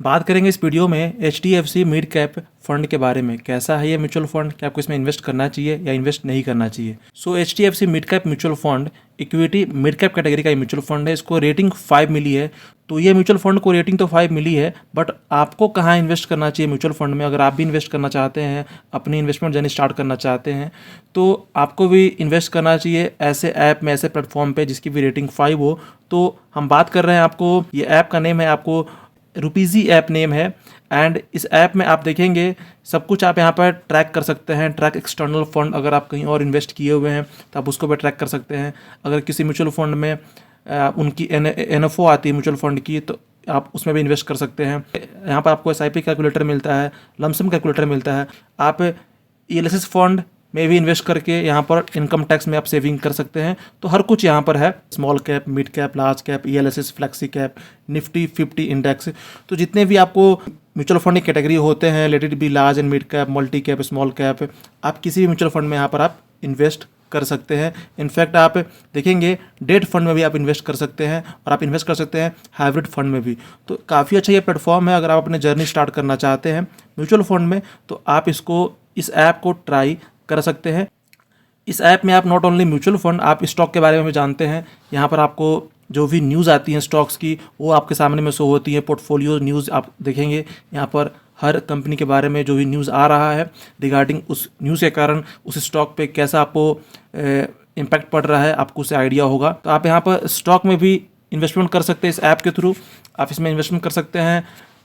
बात करेंगे इस वीडियो में HDFC मिड कैप फंड के बारे में। कैसा है ये म्यूचुअल फंड, क्या आपको इसमें इन्वेस्ट करना चाहिए या इन्वेस्ट नहीं करना चाहिए। HDFC mid cap mutual fund equity mid cap category का म्यूचुअल फंड है। इसको रेटिंग 5 मिली है। तो ये म्यूचुअल फंड को रेटिंग तो 5 मिली है, बट आपको कहाँ इन्वेस्ट करना चाहिए म्यूचुअल फंड में। अगर आप भी इन्वेस्ट करना चाहते हैं, अपनी इन्वेस्टमेंट जर्नी स्टार्ट करना चाहते हैं, तो आपको भी इन्वेस्ट करना चाहिए ऐसे ऐप में, ऐसे प्लेटफॉर्म पे जिसकी भी रेटिंग 5 हो। तो हम बात कर रहे हैं, आपको ये ऐप का नेम है, आपको रुपीज़ी ऐप नेम है। एंड इस ऐप में आप देखेंगे सब कुछ आप यहाँ पर ट्रैक कर सकते हैं। ट्रैक एक्सटर्नल फंड, अगर आप कहीं और इन्वेस्ट किए हुए हैं तो आप उसको भी ट्रैक कर सकते हैं। अगर किसी म्यूचुअल फंड में उनकी NFO आती है म्यूचुअल फंड की, तो आप उसमें भी इन्वेस्ट कर सकते हैं। यहाँ पर आपको SIP कैलकुलेटर मिलता है, लमसम कैलकुलेटर मिलता है। आप ELSS फंड में भी इन्वेस्ट करके यहाँ पर इनकम टैक्स में आप सेविंग कर सकते हैं। तो हर कुछ यहाँ पर है, small cap, mid cap, large cap, ELSS, flexi cap, Nifty 50 index. तो जितने भी आपको म्यूचुअल फंड की कैटेगरी होते हैं, let it be large and mid cap, multi cap, small cap, आप किसी भी म्यूचुअल फंड में यहाँ पर आप इन्वेस्ट कर सकते हैं। इनफैक्ट आप देखेंगे डेट फंड में भी आप इन्वेस्ट कर सकते हैं, और आप इन्वेस्ट कर सकते हैं हाइब्रिड फंड में भी। तो काफ़ी अच्छा ये प्लेटफॉर्म है। अगर आप अपने जर्नी स्टार्ट करना चाहते हैं म्यूचुअल फंड में, तो आप इस ऐप को ट्राई कर सकते हैं। इस ऐप में आप नॉट ओनली म्यूचुअल फंड, आप स्टॉक के बारे में भी जानते हैं। यहाँ पर आपको जो भी न्यूज़ आती हैं स्टॉक्स की, वो आपके सामने में शो होती है। पोर्टफोलियो न्यूज़ आप देखेंगे, यहाँ पर हर कंपनी के बारे में जो भी न्यूज़ आ रहा है रिगार्डिंग उस न्यूज़ के कारण उस स्टॉक पे कैसा आपको इम्पैक्ट पड़ रहा है, आपको उससे आइडिया होगा। तो आप यहाँ पर स्टॉक में भी इन्वेस्टमेंट कर सकते हैं इस ऐप के थ्रू। आप इसमें इन्वेस्टमेंट कर सकते हैं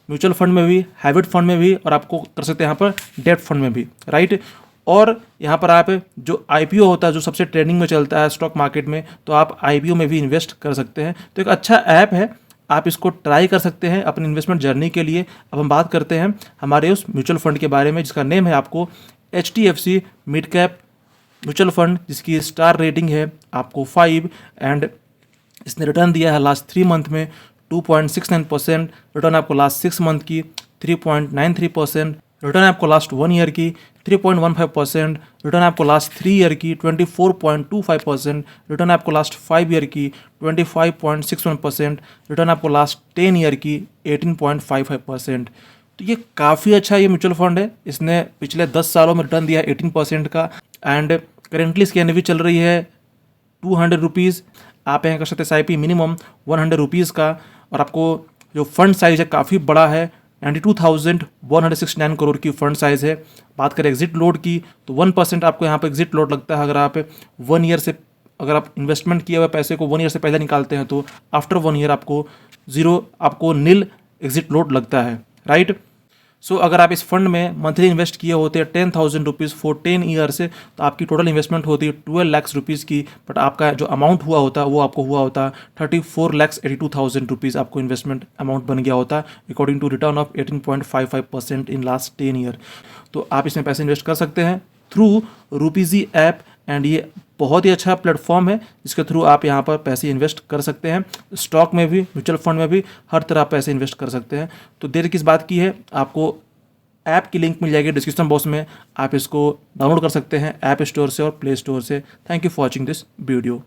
म्यूचुअल फंड में भी, हाइब्रिड फंड में भी, और आपको कर सकते हैं यहाँ पर डेट फंड में भी, राइट। और यहाँ पर आप जो IPO होता है, जो सबसे ट्रेंडिंग में चलता है स्टॉक मार्केट में, तो आप IPO में भी इन्वेस्ट कर सकते हैं। तो एक अच्छा ऐप है, आप इसको ट्राई कर सकते हैं अपनी इन्वेस्टमेंट जर्नी के लिए। अब हम बात करते हैं हमारे उस म्यूचुअल फंड के बारे में जिसका नेम है आपको HDFC mid cap mutual fund, जिसकी स्टार रेटिंग है आपको 5। एंड इसने रिटर्न दिया है लास्ट 3 मंथ में 2.69%। रिटर्न आपको लास्ट 6 मंथ की 3.93%। रिटर्न आपको लास्ट 1 ईयर की 3.15%। रिटर्न आपको लास्ट 3 ईयर की 24.25%। रिटर्न आपको लास्ट 5 ईयर की 25.61%। रिटर्न आपको लास्ट 10 ईयर की 18.55%। तो ये काफ़ी अच्छा ये म्यूचुअल फंड है। इसने पिछले 10 सालों में रिटर्न दिया 18% का। एंड करेंटली इसकी NAV चल रही है 200 रुपीज़। आप यहाँ कर सकते हैं SIP मिनिमम 100 रुपीज़ का। और आपको जो फंड साइज़ है काफ़ी बड़ा है, 92,169 करोड़ की फंड साइज़ है। बात करें एग्जिट लोड की, तो 1% आपको यहाँ पर एग्जिट लोड लगता है। अगर आप 1 ईयर से, अगर आप इन्वेस्टमेंट किए हुए पैसे को 1 ईयर से पहले निकालते हैं, तो आफ्टर 1 ईयर आपको नील एग्जिट लोड लगता है, राइट। अगर आप इस फंड में मंथली इन्वेस्ट किए होते हैं 10,000 रुपीज़ फॉर 10 ईयर से, तो आपकी टोटल इन्वेस्टमेंट होती है 12 लाख रुपीज़ की। बट आपका जो अमाउंट हुआ होता है वो आपको हुआ होता 34,82,000 रुपीज़ आपको इन्वेस्टमेंट अमाउंट बन गया होता according to return of 18.55% in last 10 year. तो आप इसमें पैसे इन्वेस्ट कर सकते हैं थ्रू रुपीज़ी ऐप। एंड ये बहुत ही अच्छा प्लेटफॉर्म है जिसके थ्रू आप यहाँ पर पैसे इन्वेस्ट कर सकते हैं। स्टॉक में भी, म्यूचुअल फंड में भी, हर तरह आप पैसे इन्वेस्ट कर सकते हैं। तो देर किस बात की है, आपको ऐप की लिंक मिल जाएगी डिस्क्रिप्शन बॉक्स में। आप इसको डाउनलोड कर सकते हैं ऐप स्टोर से और प्ले स्टोर से। Thank you for watching this video.